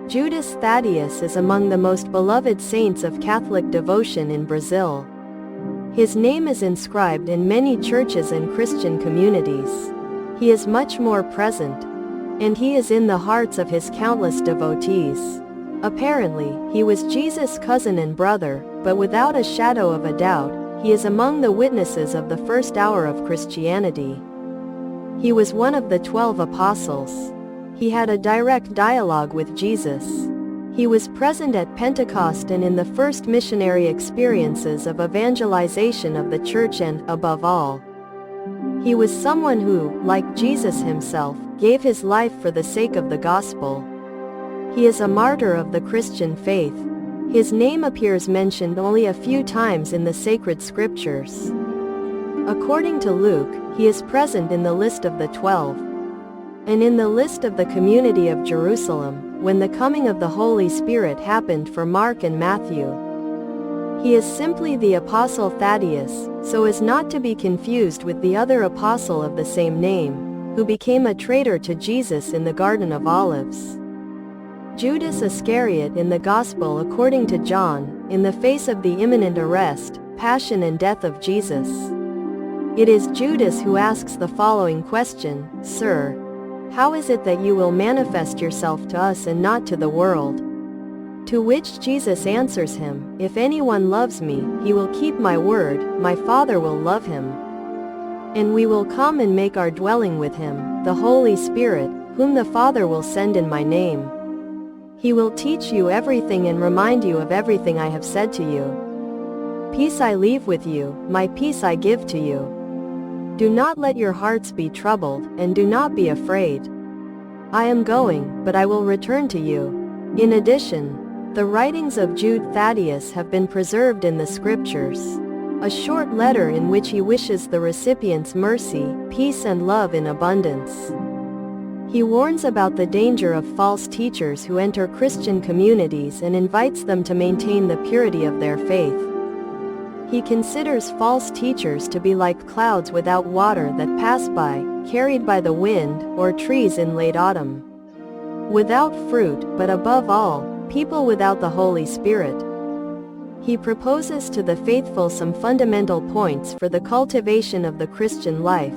Judas Thaddeus is among the most beloved saints of Catholic devotion in Brazil. His name is inscribed in many churches and Christian communities. He is much more present, and he is in the hearts of his countless devotees. Apparently, he was Jesus' cousin and brother, but without a shadow of a doubt, he is among the witnesses of the first hour of Christianity. He was one of the 12 apostles. He had a direct dialogue with Jesus. He was present at Pentecost and in the first missionary experiences of evangelization of the church and, above all, he was someone who, like Jesus himself, gave his life for the sake of the gospel. He is a martyr of the Christian faith. His name appears mentioned only a few times in the sacred scriptures. According to Luke, he is present in the list of the 12, and in the list of the community of Jerusalem, when the coming of the Holy Spirit happened for Mark and Matthew. He is simply the Apostle Thaddeus, so as not to be confused with the other apostle of the same name, who became a traitor to Jesus in the Garden of Olives. Judas Iscariot in the Gospel according to John, in the face of the imminent arrest, passion and death of Jesus. It is Judas who asks the following question, "Sir, how is it that you will manifest yourself to us and not to the world?" To which Jesus answers him, "If anyone loves me, he will keep my word, my Father will love him. And we will come and make our dwelling with him, the Holy Spirit, whom the Father will send in my name. He will teach you everything and remind you of everything I have said to you. Peace I leave with you, my peace I give to you. Do not let your hearts be troubled, and do not be afraid. I am going, but I will return to you." In addition, the writings of Jude Thaddeus have been preserved in the scriptures. A short letter in which he wishes the recipients mercy, peace and love in abundance. He warns about the danger of false teachers who enter Christian communities and invites them to maintain the purity of their faith. He considers false teachers to be like clouds without water that pass by, carried by the wind, or trees in late autumn, without fruit, but above all, people without the Holy Spirit. He proposes to the faithful some fundamental points for the cultivation of the Christian life: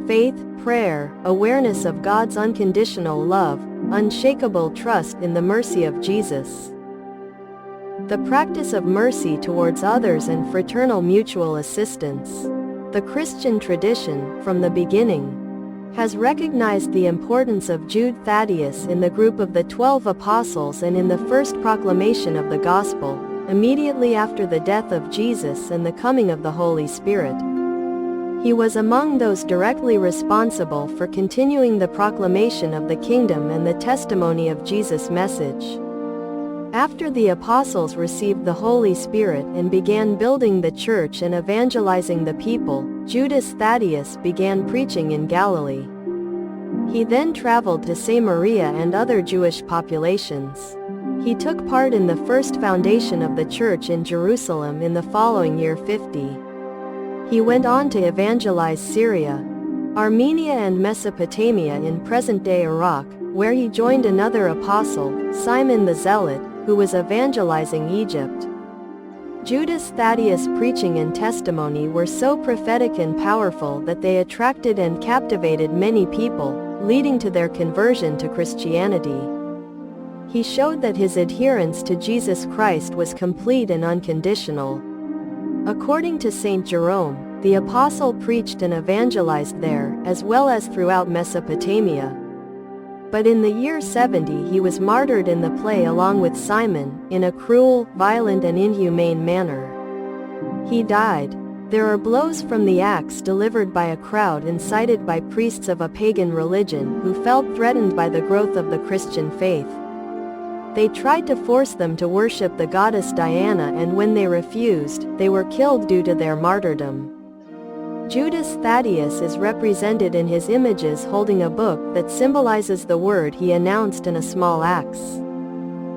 faith, prayer, awareness of God's unconditional love, unshakable trust in the mercy of Jesus, the practice of mercy towards others and fraternal mutual assistance. The Christian tradition, from the beginning, has recognized the importance of Jude Thaddeus in the group of the 12 apostles and in the first proclamation of the gospel, immediately after the death of Jesus and the coming of the Holy Spirit. He was among those directly responsible for continuing the proclamation of the kingdom and the testimony of Jesus' message. After the apostles received the Holy Spirit and began building the church and evangelizing the people, Judas Thaddeus began preaching in Galilee. He then traveled to Samaria and other Jewish populations. He took part in the first foundation of the church in Jerusalem in the following year 50. He went on to evangelize Syria, Armenia and Mesopotamia in present-day Iraq, where he joined another apostle, Simon the Zealot, who was evangelizing Egypt. Judas Thaddeus' preaching and testimony were so prophetic and powerful that they attracted and captivated many people, leading to their conversion to Christianity. He showed that his adherence to Jesus Christ was complete and unconditional. According to Saint Jerome, the apostle preached and evangelized there, as well as throughout Mesopotamia. But in the year 70 he was martyred in the play along with Simon, in a cruel, violent and inhumane manner. He died. There are blows from the axe delivered by a crowd incited by priests of a pagan religion who felt threatened by the growth of the Christian faith. They tried to force them to worship the goddess Diana, and when they refused, they were killed due to their martyrdom. Judas Thaddeus is represented in his images holding a book that symbolizes the word he announced in a small axe.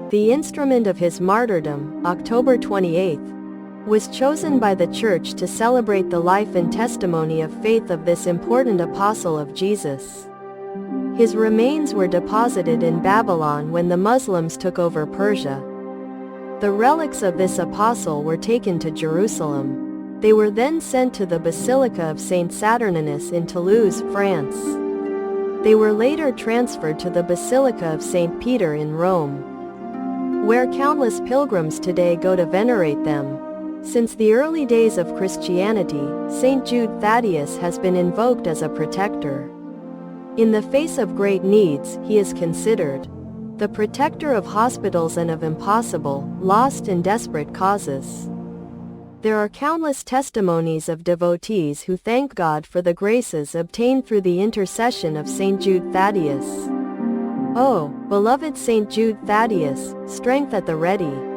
The instrument of his martyrdom, October 28, was chosen by the Church to celebrate the life and testimony of faith of this important apostle of Jesus. His remains were deposited in Babylon when the Muslims took over Persia. The relics of this apostle were taken to Jerusalem. They were then sent to the Basilica of Saint Saturninus in Toulouse, France. They were later transferred to the Basilica of Saint Peter in Rome, where countless pilgrims today go to venerate them. Since the early days of Christianity, Saint Jude Thaddeus has been invoked as a protector. In the face of great needs, he is considered the protector of hospitals and of impossible, lost and desperate causes. There are countless testimonies of devotees who thank God for the graces obtained through the intercession of Saint Jude Thaddeus. Oh, beloved Saint Jude Thaddeus, strength at the ready.